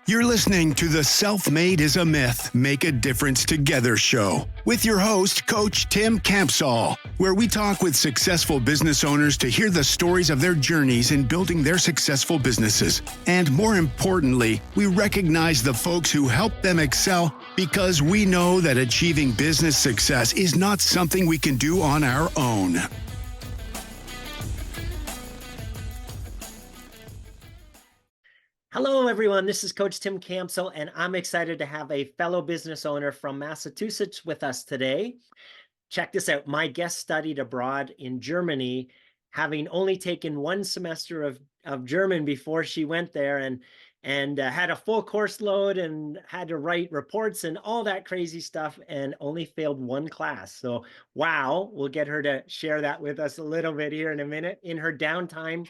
You're listening to the Self-Made is a Myth, Make a Difference Together show with your host, Coach Tim Campsall, where we talk with successful business owners to hear the stories of their journeys in building their successful businesses. And more importantly, we recognize the folks who help them excel because we know that achieving business success is not something we can do on our own. Hello, everyone. This is Coach Tim Campsall, and I'm excited to have a fellow business owner from Massachusetts with us today. Check this out. My guest studied abroad in Germany, having only taken one semester of German before she went there, and had a full course load and had to write reports and all that crazy stuff, and only failed one class. So, wow, we'll get her to share that with us a little bit here in a minute. In her downtime,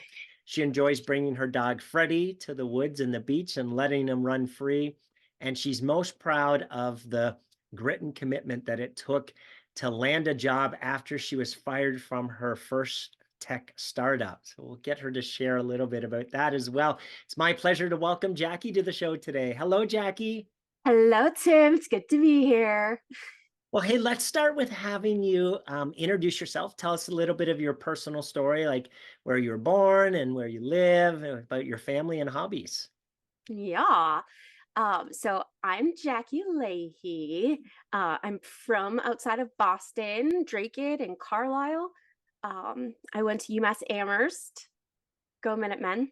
she enjoys bringing her dog Freddy to the woods and the beach and letting him run free. And she's most proud of the grit and commitment that it took to land a job after she was fired from her first tech startup. So we'll get her to share a little bit about that as well. It's my pleasure to welcome Jacki to the show today. Hello, Jacki. Hello, Tim. It's good to be here. Well, hey, let's start with having you introduce yourself. Tell us a little bit of your personal story, like where you were born and where you live, and about your family and hobbies. Yeah. So I'm Jacki Leahy. I'm from outside of Boston, Drake-It and Carlisle. I went to UMass Amherst, go Minutemen.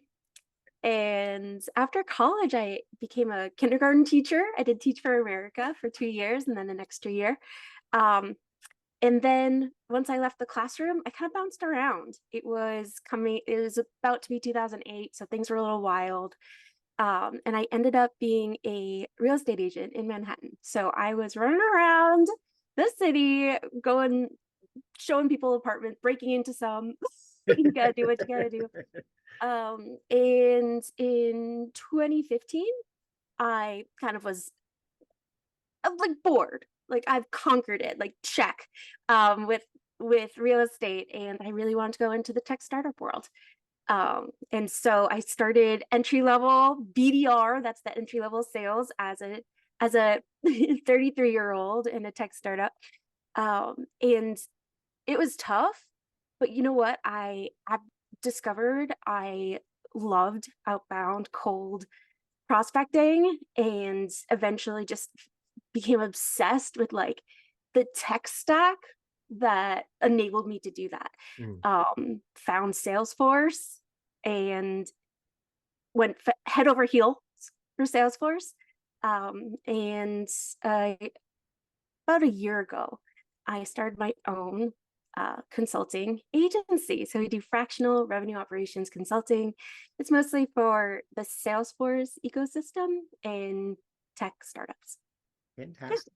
And after college, I became a kindergarten teacher. I did Teach for America for 2 years and then an extra year. And then once I left the classroom, I kind of bounced around. It was about to be 2008, so things were a little wild. And I ended up being a real estate agent in Manhattan. So I was running around the city, showing people apartments, breaking into some. You gotta do what you gotta do. And in 2015, I kind of was like bored. Like I've conquered it, like check, with real estate, and I really wanted to go into the tech startup world. And so I started entry level BDR, that's the entry level sales, as a 33-year-old in a tech startup. And it was tough, but you know what? I discovered I loved outbound cold prospecting, and eventually just became obsessed with like the tech stack that enabled me to do that. Found Salesforce and went head over heels for Salesforce. And about a year ago, I started my own consulting agency. So we do fractional revenue operations consulting. It's mostly for the Salesforce ecosystem and tech startups. Fantastic.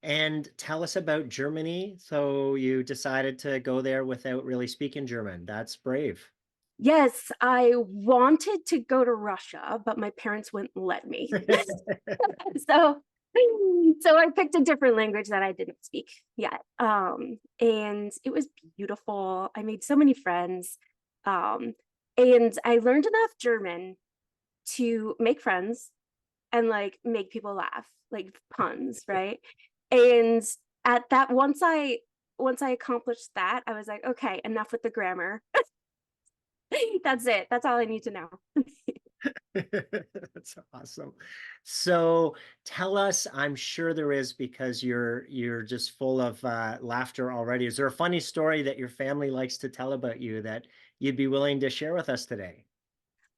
Yeah. And tell us about Germany. So you decided to go there without really speaking German. That's brave. Yes, I wanted to go to Russia, but my parents wouldn't let me. So I picked a different language that I didn't speak yet. And it was beautiful. I made so many friends. And I learned enough German to make friends and like make people laugh, like puns, right? And at that, once I accomplished that, I was like, okay, enough with the grammar. That's it. That's all I need to know. That's awesome. So tell us, I'm sure there is, because you're just full of laughter already. Is there a funny story that your family likes to tell about you that you'd be willing to share with us today?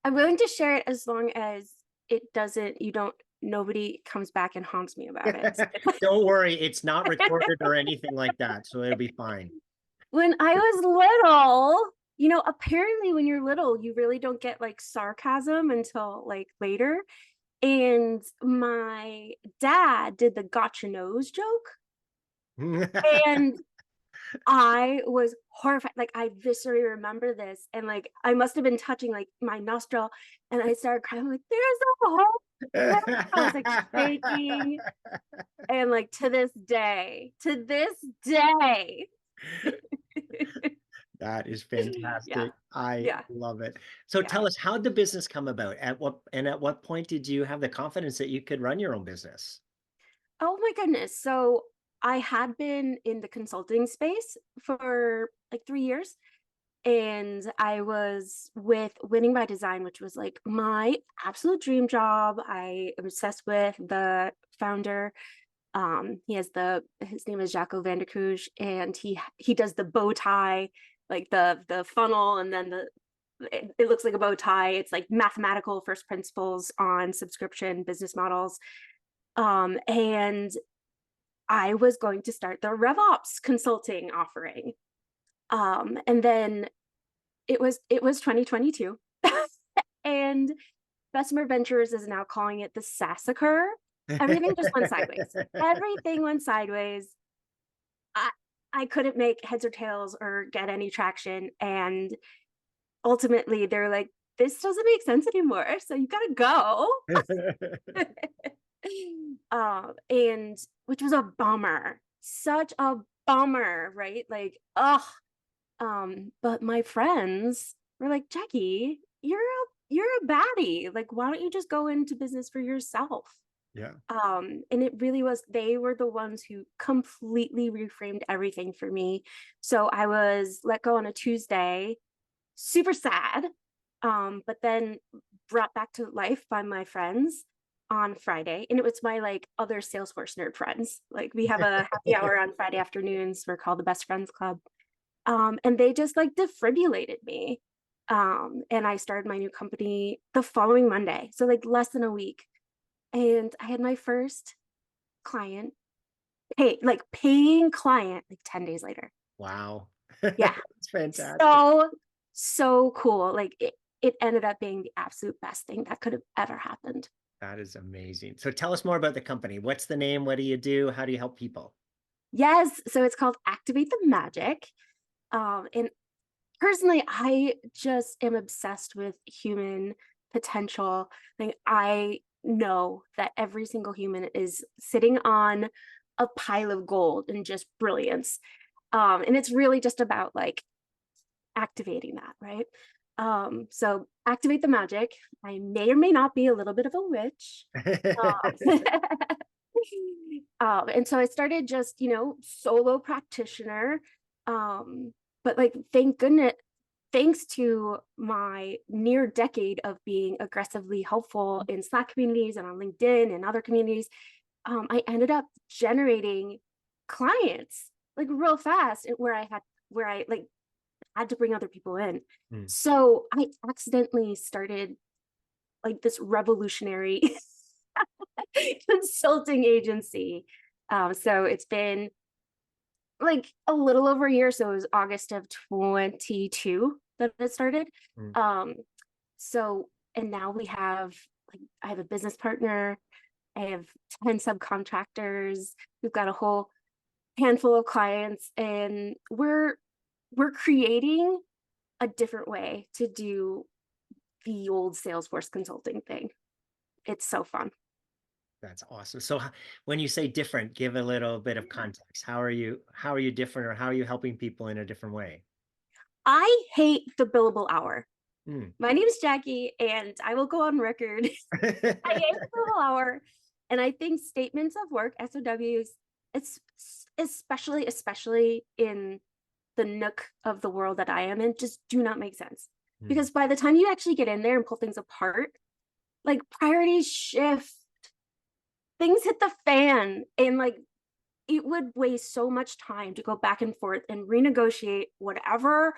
I'm willing to share it as long as nobody comes back and haunts me about it. Don't worry, it's not recorded or anything like that, so it'll be fine. When I was little, apparently when you're little, you really don't get like sarcasm until like later. And my dad did the gotcha nose joke. And I was horrified. Like I viscerally remember this. And like I must have been touching like my nostril, and I started crying. I'm like, there's a hole. I was like shaking. And like to this day. That is Yeah. fantastic. I Yeah. love it. So Yeah. tell us, how did the business come about? At what point did you have the confidence that you could run your own business? Oh my goodness. So I had been in the consulting space for like 3 years. And I was with Winning by Design, which was like my absolute dream job. I am obsessed with the founder. His name is Jacko Vanderkoosh, and he does the bow tie, like the funnel, and then it looks like a bow tie. It's like mathematical first principles on subscription business models. And I was going to start the RevOps consulting offering. And then it was 2022. And Bessemer Ventures is now calling it the Sassacre. Everything just went sideways. Everything went sideways. I I couldn't make heads or tails or get any traction. And ultimately they're like, this doesn't make sense anymore. So you gotta go. And which was a bummer. Such a bummer, right? Like, but my friends were like, Jacki, you're a baddie. Like, why don't you just go into business for yourself? Yeah. And it really was, they were the ones who completely reframed everything for me. So I was let go on a Tuesday, super sad, but then brought back to life by my friends on Friday. And it was my like other Salesforce nerd friends. Like we have a happy hour on Friday afternoons. We're called the Best Friends Club. And they just like defibrillated me. And I started my new company the following Monday. So like less than a week. And I had my first client, paying client like 10 days later. Wow. Yeah. It's fantastic. So cool. Like it ended up being the absolute best thing that could have ever happened. That is amazing. So tell us more about the company. What's the name? What do you do? How do you help people? Yes. So it's called Activate the Magic. And personally, I just am obsessed with human potential. Like I know that every single human is sitting on a pile of gold and just brilliance. And it's really just about like activating that, right? So activate the magic. I may or may not be a little bit of a witch. Um, and so I started just, solo practitioner. But like, thank goodness, thanks to my near decade of being aggressively helpful in Slack communities and on LinkedIn and other communities, I ended up generating clients like real fast where I like had to bring other people in. Mm. So I accidentally started like this revolutionary consulting agency. So it's been like a little over a year. So it was August of 22 that it started. Mm. So, and now I have a business partner. I have 10 subcontractors. We've got a whole handful of clients, and we're creating a different way to do the old Salesforce consulting thing. It's so fun. That's awesome. So when you say different, give a little bit of context. How are you different, or how are you helping people in a different way? I hate the billable hour. Mm. My name is Jacki, and I will go on record. I hate the billable hour. And I think statements of work, SOWs, it's especially in the nook of the world that I am in, just do not make sense. Because by the time you actually get in there and pull things apart, like priorities shift, things hit the fan, and like it would waste so much time to go back and forth and renegotiate whatever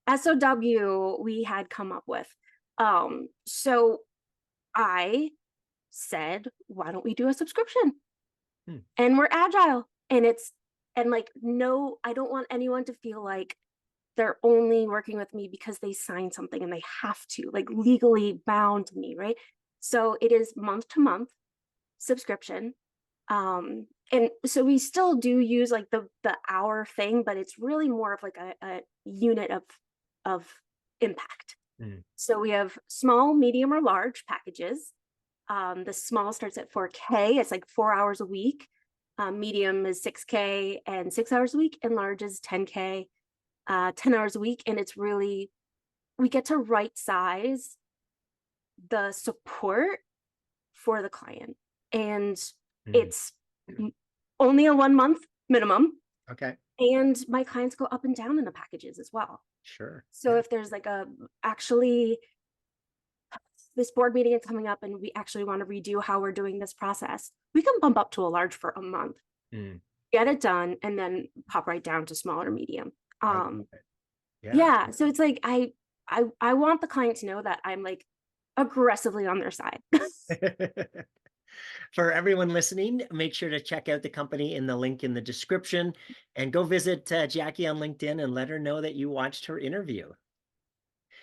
SOW we had come up with. So I said, why don't we do a subscription? And we're agile. And like, no, I don't want anyone to feel like they're only working with me because they signed something and they have to, like legally bound to me, right? So it is month to month subscription. And so we still do use like the hour thing, but it's really more of like a unit of impact. So we have small, medium, or large packages. The small starts at 4K. It's like 4 hours a week. Medium is 6K and 6 hours a week, and large is 10K. 10 hours a week. And it's really, we get to right size the support for the client. And it's only a 1 month minimum. Okay. And my clients go up and down in the packages as well. Sure. So if there's like actually this board meeting is coming up and we actually want to redo how we're doing this process, we can bump up to a large for a month, get it done, and then pop right down to small or medium. Yeah. So it's like, I want the client to know that I'm like aggressively on their side. For everyone listening, make sure to check out the company in the link in the description and go visit Jacki on LinkedIn and let her know that you watched her interview.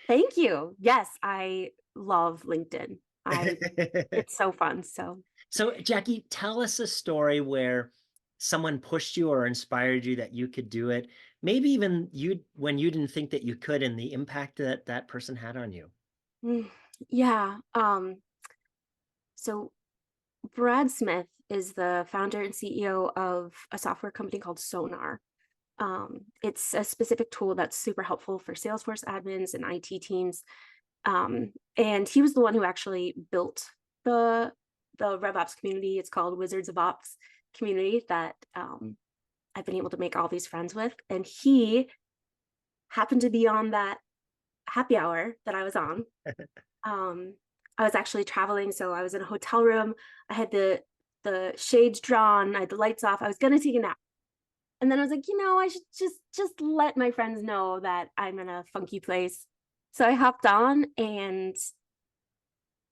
Thank you. Yes, I love LinkedIn. It's so fun. So Jacki, tell us a story where someone pushed you or inspired you that you could do it. Maybe even when you didn't think that you could, and the impact that that person had on you. Yeah. So Brad Smith is the founder and CEO of a software company called Sonar. It's a specific tool that's super helpful for Salesforce admins and IT teams. And he was the one who actually built the RevOps community. It's called Wizards of Ops community that I've been able to make all these friends with. And he happened to be on that happy hour that I was on. I was actually traveling, so I was in a hotel room. I had the shades drawn, I had the lights off. I was gonna take a nap. And then I was like, I should just let my friends know that I'm in a funky place. So I hopped on and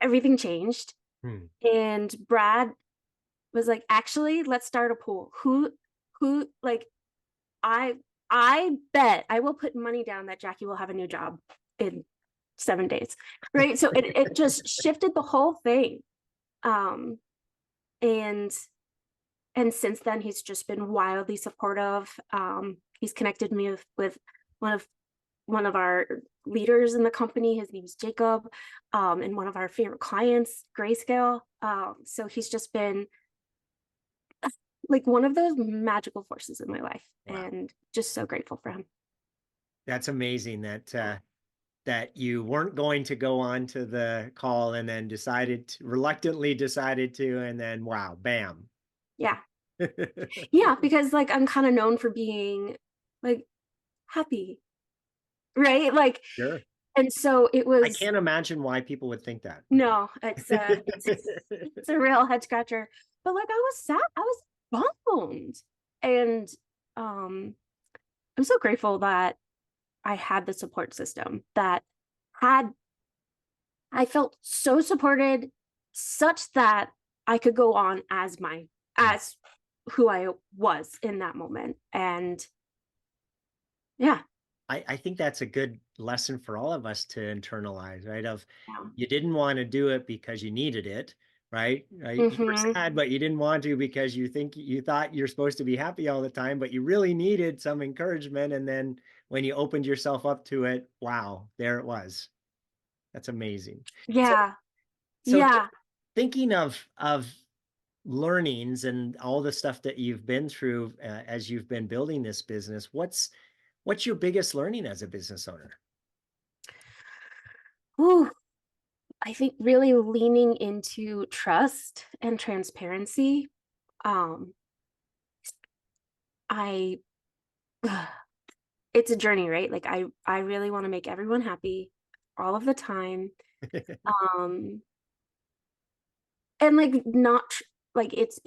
everything changed. And Brad was like, actually, let's start a pool. Who like, I bet I will put money down that Jacki will have a new job in 7 days. Right. So it just shifted the whole thing. And since then, he's just been wildly supportive. He's connected me with one of our leaders in the company. His name is Jacob, and one of our favorite clients, Grayscale. So he's just been like one of those magical forces in my life. Wow. And just so grateful for him. That's amazing that you weren't going to go on to the call and then reluctantly decided to, and then wow, bam. Yeah. Yeah, because like I'm kind of known for being like happy, right? Like, sure. And so it was. I can't imagine why people would think that. No, it's a real head scratcher. But like I was sad, I was bummed, and I'm so grateful that I had the support system that I felt so supported, such that I could go on as who I was in that moment. And yeah. I think that's a good lesson for all of us to internalize, right? You didn't want to do it because you needed it, right? You were sad, but you didn't want to because you thought you're supposed to be happy all the time, but you really needed some encouragement. And then when you opened yourself up to it, wow, there it was. That's amazing. Yeah. So yeah. Thinking of learnings and all the stuff that you've been through as you've been building this business, what's your biggest learning as a business owner? Ooh, I think really leaning into trust and transparency. It's a journey, right? Like I really want to make everyone happy all of the time. And like not like it's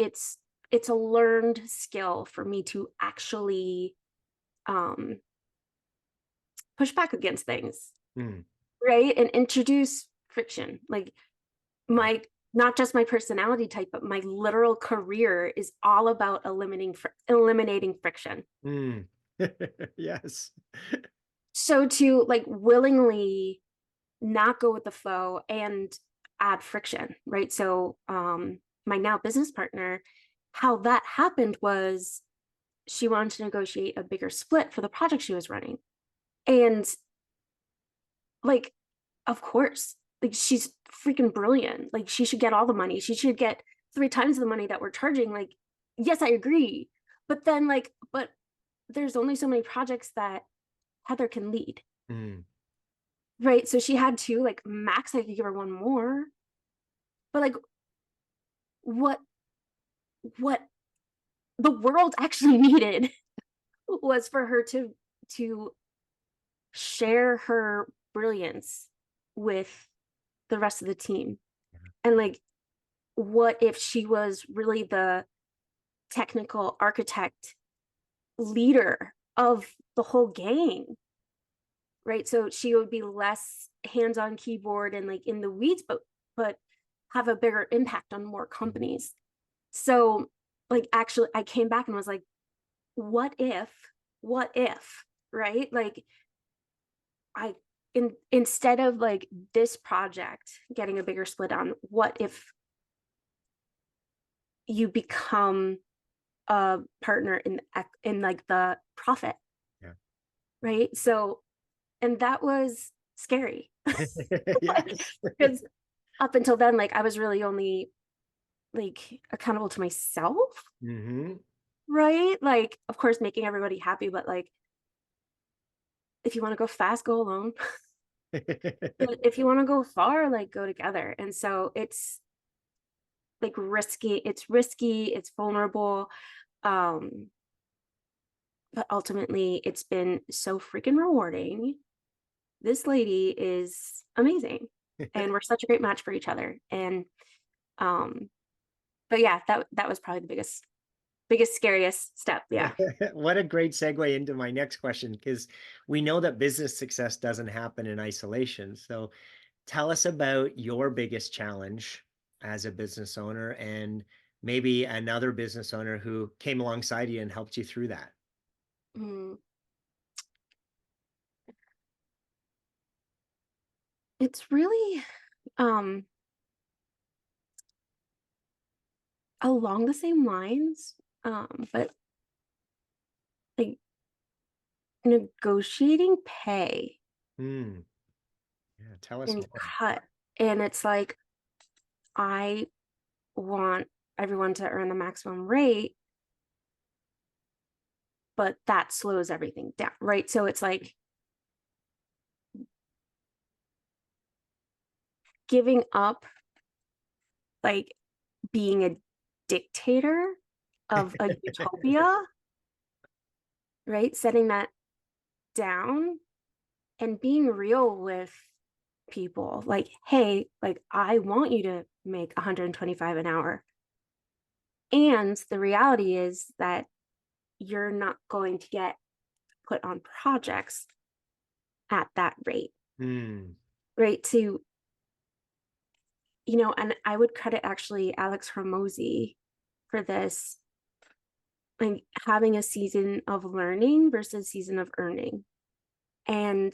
a learned skill for me to actually push back against things, right? And introduce friction. Like not just my personality type, but my literal career is all about eliminating friction. Yes. So to like willingly not go with the flow and add friction, right? So my now business partner, how that happened was she wanted to negotiate a bigger split for the project she was running. And like, of course, like she's freaking brilliant. Like she should get all the money. She should get 3 times the money that we're charging. Like, yes, I agree. But then but there's only so many projects that Heather can lead. Mm. Right. So she had two, like max, I could give her one more. But like what the world actually needed was for her to share her brilliance with the rest of the team. And like, what if she was really the technical architect leader of the whole gang? Right. So she would be less hands-on keyboard and like in the weeds, but have a bigger impact on more companies. So like actually I came back and was like, what if, right? Like instead of like this project getting a bigger split on, what if you become a partner in like the profit? Yeah. Right. So, and that was scary. Yes. Because up until then, like I was really only like accountable to myself. Mm-hmm. Right. Like, of course, making everybody happy, but like, if you want to go fast, go alone. But if you want to go far, like go together. And so it's like risky, it's vulnerable. Um, but ultimately it's been so freaking rewarding. This lady is amazing. And we're such a great match for each other. And but yeah, that was probably the biggest scariest step. Yeah. What a great segue into my next question, because we know that business success doesn't happen in isolation. So tell us about your biggest challenge as a business owner and maybe another business owner who came alongside you and helped you through that. Mm. It's really along the same lines, but like negotiating pay Hmm. Yeah, tell us and more. cut. And it's like, I want everyone to earn the maximum rate, but that slows everything down, right? So it's like giving up, like being a dictator of a utopia, right? Setting that down and being real with people like, hey, like I want you to make 125 an hour. And the reality is that you're not going to get put on projects at that rate. Hmm. Right. To, and I would credit actually Alex Hormozy for this, like having a season of learning versus season of earning. And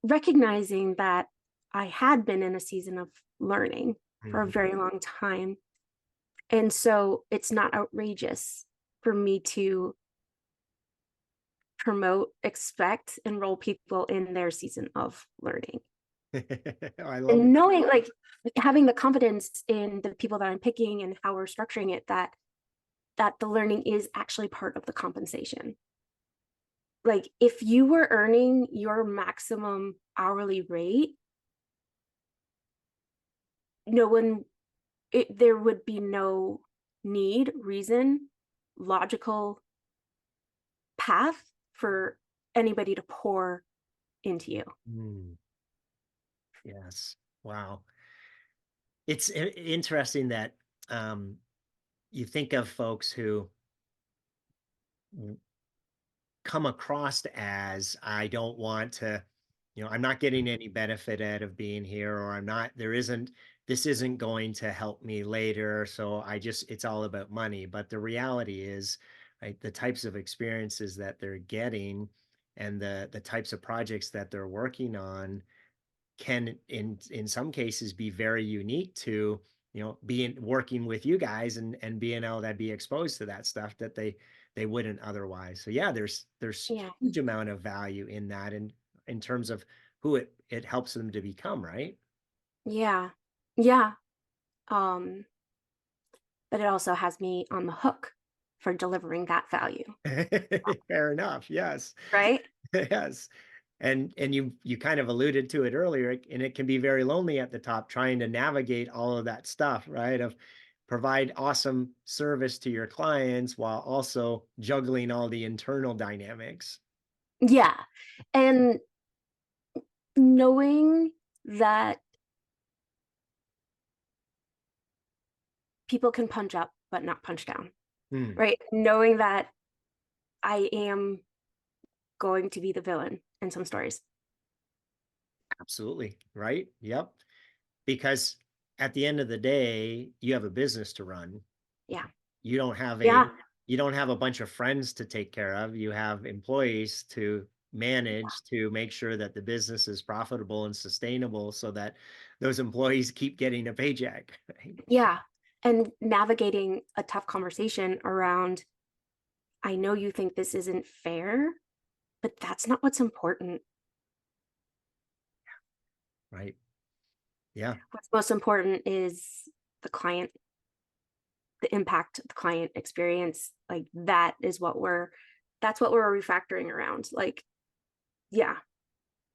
recognizing that I had been in a season of learning for a very long time. And so it's not outrageous for me to promote, expect, enroll people in their season of learning. I love And it. knowing, like, having the confidence in the people that I'm picking and how we're structuring it, that the learning is actually part of the compensation. Like, if you were earning your maximum hourly rate, there would be no need, reason, logical path for anybody to pour into you. Hmm. Yes. Wow. It's interesting that you think of folks who come across as, I don't want to, I'm not getting any benefit out of being here, or this isn't going to help me later. So it's all about money. But the reality is, right, the types of experiences that they're getting and the types of projects that they're working on can in some cases be very unique to being working with you guys and being able to be exposed to that stuff that they wouldn't otherwise. So yeah, there's Yeah. huge amount of value in that, and in terms of who it helps them to become, right? Yeah. Yeah. Um, but it also has me on the hook for delivering that value. Fair enough. Yes. Right. Yes. And you kind of alluded to it earlier, and it can be very lonely at the top trying to navigate all of that stuff, right? Of provide awesome service to your clients while also juggling all the internal dynamics. Yeah. And knowing that people can punch up, but not punch down, Hmm, right? Knowing that I am going to be the villain in some stories. absolutely. Right. Yep. Because at the end of the day, you have a business to run. Yeah. You don't have Yeah. a bunch of friends to take care of. You have employees to manage to make sure that the business is profitable and sustainable so that those employees keep getting a paycheck. Right? Yeah. And navigating a tough conversation around, I know you think this isn't fair, but that's not what's important. Right. Yeah. What's most important is the client, the impact of the client experience. Like that's what we're refactoring around. Like, yeah.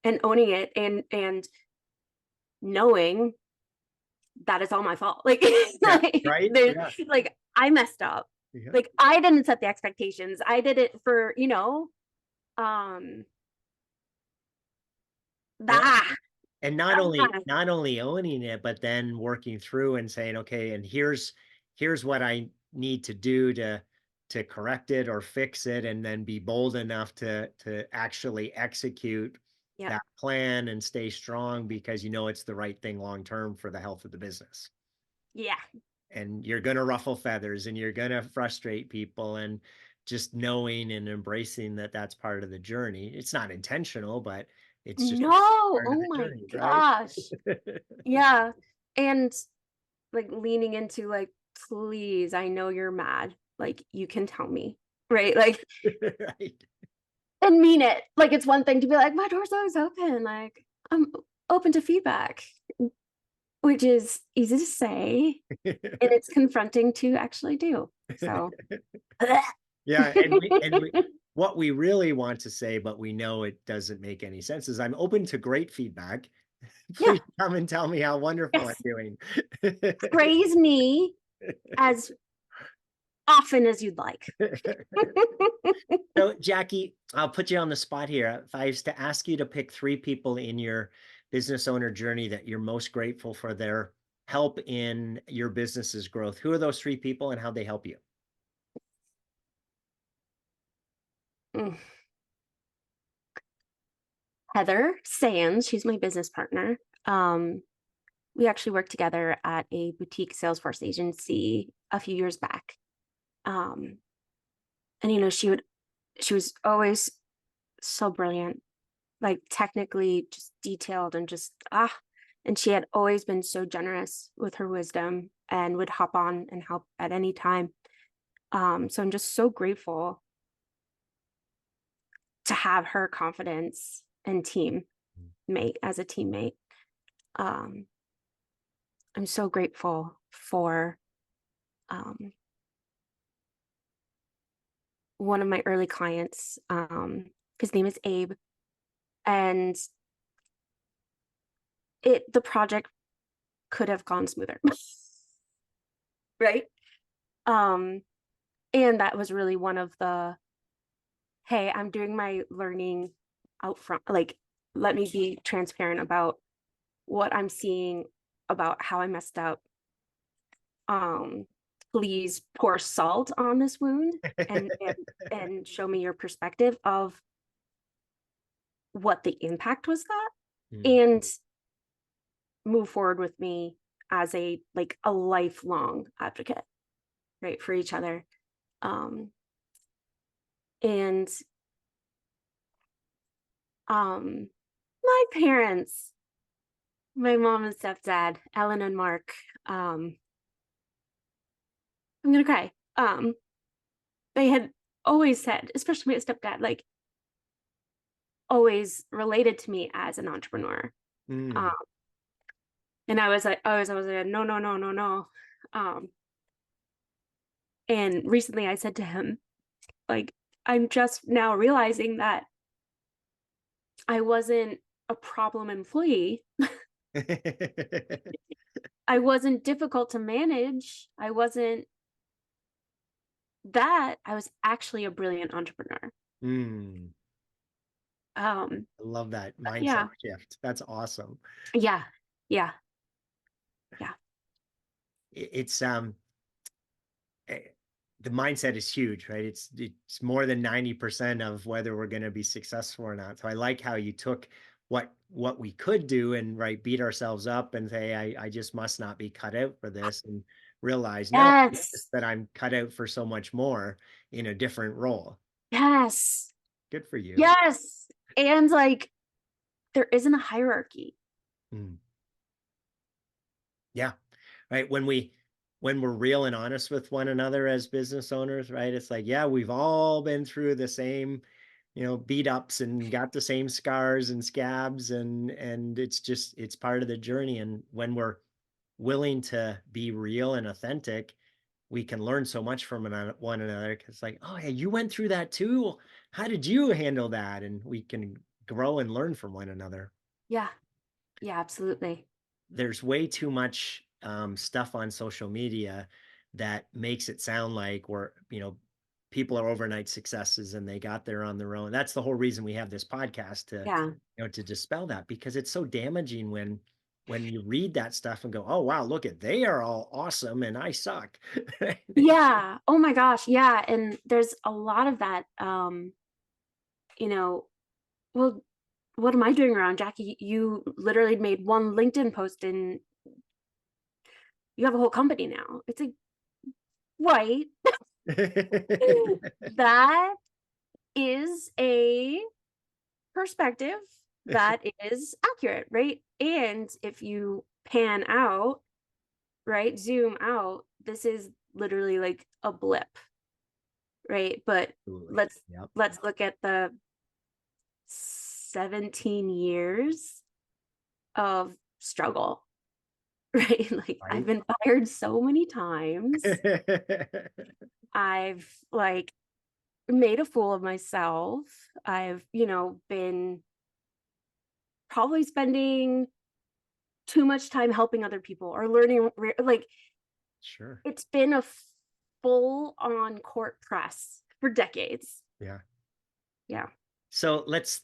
And owning it and knowing that it's all my fault. Like, Yeah. like Right. there's Yeah. like I messed up. Yeah. Like I didn't set the expectations. I did it for, Yeah. that. And not only owning it, but then working through and saying, okay, and here's what I need to do to correct it or fix it, and then be bold enough to actually execute Yep. that plan and stay strong because you know it's the right thing long term for the health of the business. Yeah. And you're going to ruffle feathers and you're going to frustrate people, and just knowing and embracing that that's part of the journey. It's not intentional, but it's just No. part of Oh the my journey, right? gosh. Yeah. And like leaning into like, please, I know you're mad. Like you can tell me. Right. Like Right. and mean it. Like it's one thing to be like, my door's always open. Like I'm open to feedback, which is easy to say. And it's confronting to actually do. So Yeah, and what we really want to say, but we know it doesn't make any sense, is I'm open to great feedback. yeah. Please come and tell me how wonderful I'm Yes. doing. Praise me as often as you'd like. So, Jacki, I'll put you on the spot here. If I was to ask you to pick three people in your business owner journey that you're most grateful for their help in your business's growth, who are those three people and how they help you? Mm. Heather Sands, she's my business partner. We actually worked together at a boutique Salesforce agency a few years back. And she was always so brilliant, like technically just detailed and just and she had always been so generous with her wisdom and would hop on and help at any time. So I'm just so grateful to have her confidence and teammate as a teammate. I'm so grateful for one of my early clients. His name is Abe, and the project could have gone smoother. Right. And that was really one of the, hey, I'm doing my learning out front. Like, let me be transparent about what I'm seeing, about how I messed up. Please pour salt on this wound and show me your perspective of what the impact was that, and move forward with me as a lifelong advocate, right, for each other. And my parents, my mom and stepdad, Ellen and Mark, I'm gonna cry. They had always said, especially my stepdad, like always related to me as an entrepreneur. Mm. And I was like, no, no, no, no, no. And recently I said to him, like, I'm just now realizing that I wasn't a problem employee. I wasn't difficult to manage. I wasn't that. I was actually a brilliant entrepreneur. Mm, Um, I love that mindset yeah, shift. That's awesome. yeah, yeah, yeah, It's eh, the mindset is huge, right? It's more than 90% of whether we're going to be successful or not. So I like how you took what we could do and right beat ourselves up and say I just must not be cut out for this, and realize no, it's yes, just that I'm cut out for so much more in a different role. yes, Good for you. yes. And like, there isn't a hierarchy. Mm. Yeah. Right. When we're real and honest with one another as business owners, right? It's like, yeah, we've all been through the same, beat ups and got the same scars and scabs, and it's part of the journey. And when we're willing to be real and authentic, we can learn so much from one another. Cause like, oh yeah, you went through that too. Well, how did you handle that? And we can grow and learn from one another. Yeah, yeah, absolutely. There's way too much stuff on social media that makes it sound like people are overnight successes and they got there on their own. That's the whole reason we have this podcast to, Yeah, to dispel that, because it's so damaging when you read that stuff and go, oh wow, look at, they are all awesome and I suck. yeah. Oh my gosh, yeah. And there's a lot of that. You know, well, what am I doing around Jacki? You literally made one LinkedIn post and you have a whole company now. It's like, right. That is a perspective that is accurate, right? And if you pan out, right, zoom out, this is literally like a blip, right? But Absolutely. let's Yep. let's look at the 17 years of struggle, right? Like I've Right. been fired so many times. I've like made a fool of myself. I've, been probably spending too much time helping other people or learning. Like Sure. it's been a full on court press for decades. Yeah. Yeah. So let's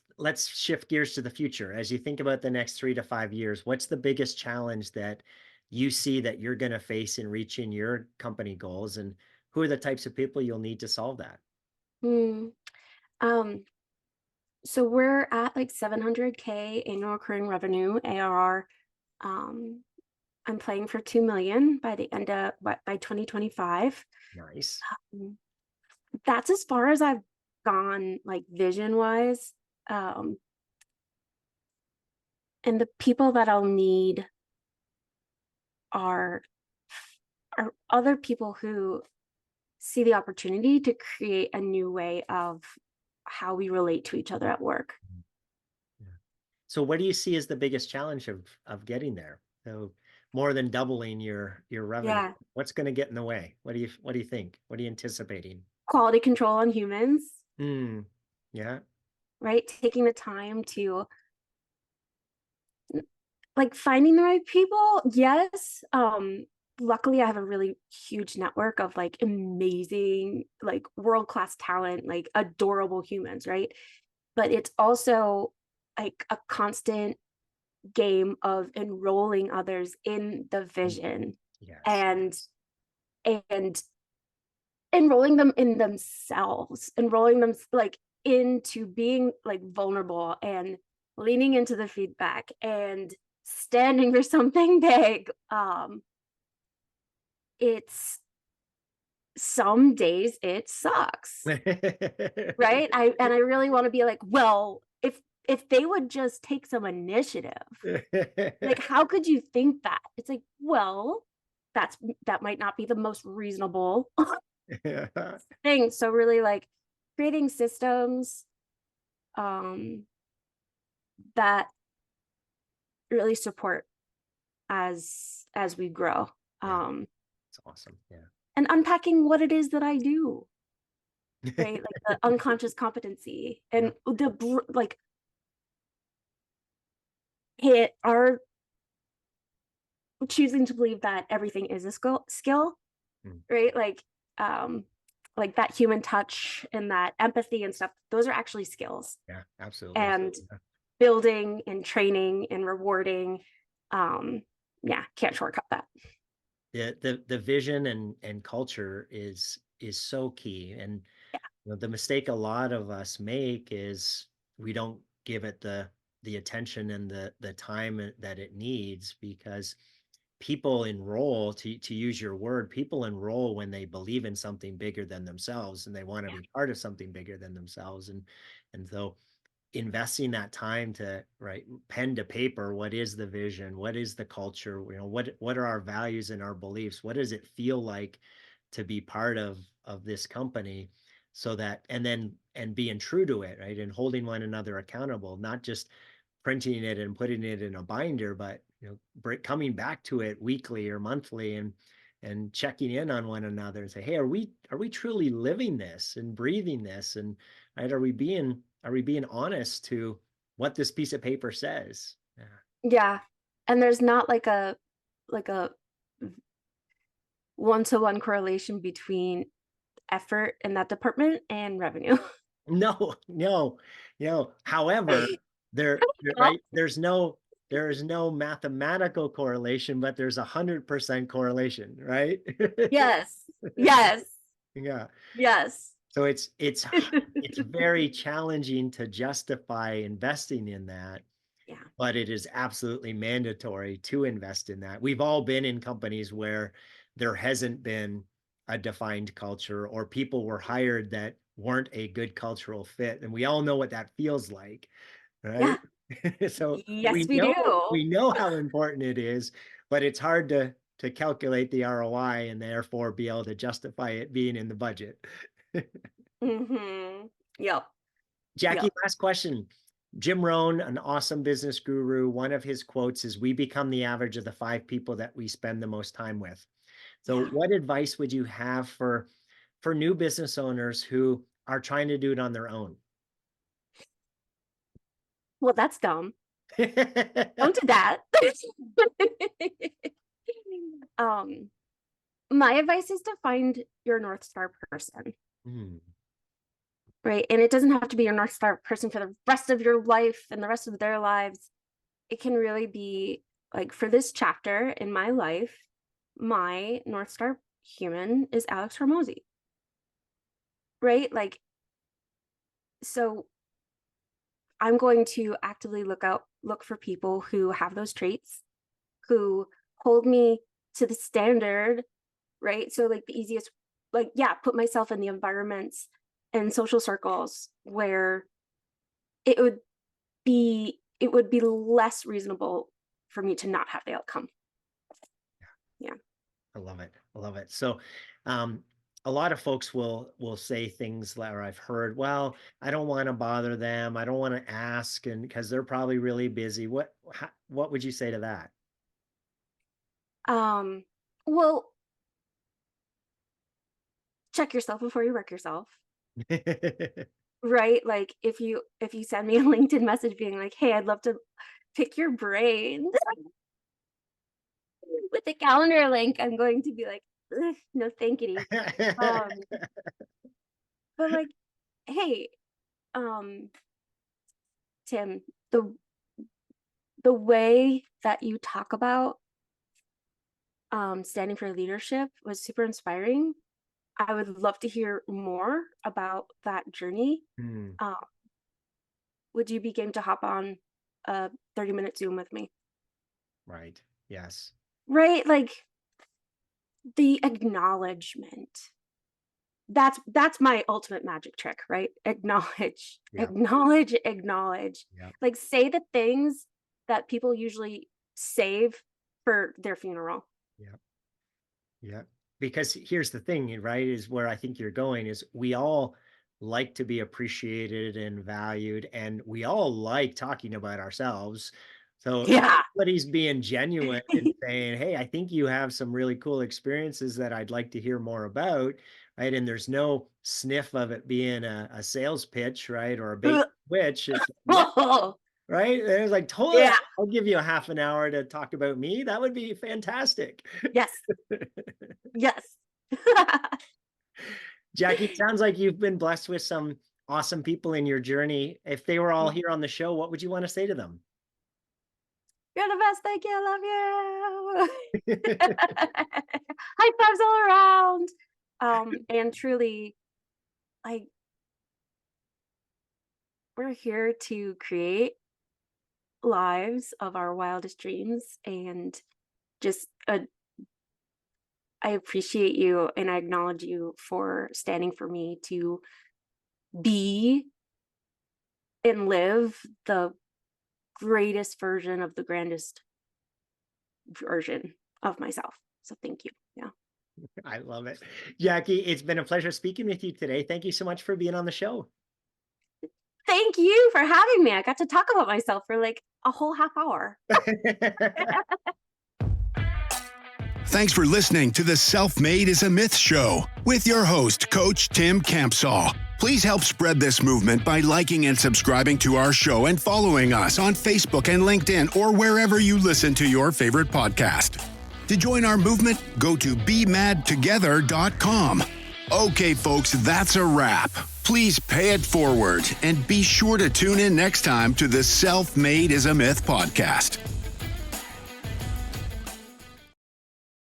shift gears to the future. As you think about the next 3 to 5 years, what's the biggest challenge that you see that you're going to face in reaching your company goals, and who are the types of people you'll need to solve that? Hmm. Um, so we're at like 700K annual recurring revenue, ARR. Um, I'm playing for 2 million by the end of by 2025. Nice. Um, that's as far as I've gone, like vision wise. Um, and the people that I'll need are other people who see the opportunity to create a new way of how we relate to each other at work. Yeah. So what do you see as the biggest challenge of getting there? So more than doubling your revenue. Yeah. What's going to get in the way? What do you think? What are you anticipating? Quality control on humans, Hmm. Yeah. right? Taking the time to like finding the right people. Yes. Luckily I have a really huge network of like amazing, like world-class talent, like adorable humans, right? But it's also like a constant game of enrolling others in the vision Yes. and and enrolling them in themselves, enrolling them like into being like vulnerable and leaning into the feedback and standing for something big. It's some days it sucks, right? I really want to be like, well, if they would just take some initiative, like how could you think that? It's like, well, that might not be the most reasonable thing. So really like creating systems um that really support as we grow. Yeah, um it's awesome. Yeah. and unpacking what it is that I do, right? Like the unconscious competency Yeah. and the like are choosing to believe that everything is a skill, right? Like that human touch and that empathy and stuff, those are actually skills. Yeah, absolutely. And building and training and rewarding, can't shortcut that. The vision and culture is so key. And the mistake a lot of us make is we don't give it the attention and the time that it needs, because people enroll, to use your word, people enroll when they believe in something bigger than themselves and they want to be part of something bigger than themselves. And so investing that time to write pen to paper, what is the vision, what is the culture, what are our values and our beliefs, what does it feel like to be part of this company, so that, and being true to it, right, and holding one another accountable, not just printing it and putting it in a binder, but coming back to it weekly or monthly, and checking in on one another and say, hey, are we truly living this and breathing this, and right, are we being honest to what this piece of paper says? Yeah. And there's not like a one-to-one correlation between effort in that department and revenue. No. However, right, there is no mathematical correlation, but there's 100% correlation, right? Yes. Yeah. Yes. So it's very challenging to justify investing in that. Yeah. But it is absolutely mandatory to invest in that. We've all been in companies where there hasn't been a defined culture, or people were hired that weren't a good cultural fit. And we all know what that feels like, right? Yeah. So Yes, we do. we know how important it is, but it's hard to calculate the ROI and therefore be able to justify it being in the budget. Mm-hmm. Yep. Jackie, Yep. last question. Jim Rohn, an awesome business guru, one of his quotes is, we become the average of the 5 people that we spend the most time with. So Yeah. what advice would you have for new business owners who are trying to do it on their own? Well, that's dumb. Don't do that. My advice is to find your North Star person. Right. And it doesn't have to be your North Star person for the rest of your life and the rest of their lives. It can really be like, for this chapter in my life, my North Star human is Alex Hormozy. Right. Like, so I'm going to actively look for people who have those traits, who hold me to the standard, right? So like the easiest, put myself in the environments and social circles where it would be less reasonable for me to not have the outcome. Yeah. I love it. So a lot of folks will say things like, or I've heard, well, I don't want to bother them, I don't want to ask, and because they're probably really busy. What would you say to that? Well, check yourself before you wreck yourself. Right? Like, if you send me a LinkedIn message being like, hey, I'd love to pick your brain with the calendar link, I'm going to be like, no thankity. But like, hey, Tim, the way that you talk about standing for leadership was super inspiring. I would love to hear more about that journey. Would you be game to hop on a 30-minute Zoom with me? Right. Yes. Right? Like, the acknowledgement. That's my ultimate magic trick, right? Acknowledge. Yeah. Acknowledge. Yeah. Like, say the things that people usually save for their funeral. Yeah. Because here's the thing, right, is where I think you're going, is we all like to be appreciated and valued, and we all like talking about ourselves. So Yeah. everybody's being genuine and saying, hey, I think you have some really cool experiences that I'd like to hear more about, right? And there's no sniff of it being a sales pitch, right, or a bait switch. It's, yeah, right? And it was like, totally, Yeah. I'll give you a half an hour to talk about me. That would be fantastic. Yes. Yes. Jacki, it sounds like you've been blessed with some awesome people in your journey. If they were all here on the show, what would you want to say to them? You're the best. Thank you. I love you. High fives all around. And truly, like, we're here to create lives of our wildest dreams, and just I appreciate you and I acknowledge you for standing for me to be and live the greatest version of the grandest version of myself. So thank you. Yeah. I love it. Jacki, it's been a pleasure speaking with you today. Thank you so much for being on the show. Thank you for having me. I got to talk about myself for like a whole half hour. Thanks for listening to the Self-Made is a Myth show with your host, Coach Tim Campsall. Please help spread this movement by liking and subscribing to our show and following us on Facebook and LinkedIn or wherever you listen to your favorite podcast. To join our movement, go to bemadtogether.com. Okay, folks, that's a wrap. Please pay it forward and be sure to tune in next time to the Self-Made is a Myth podcast.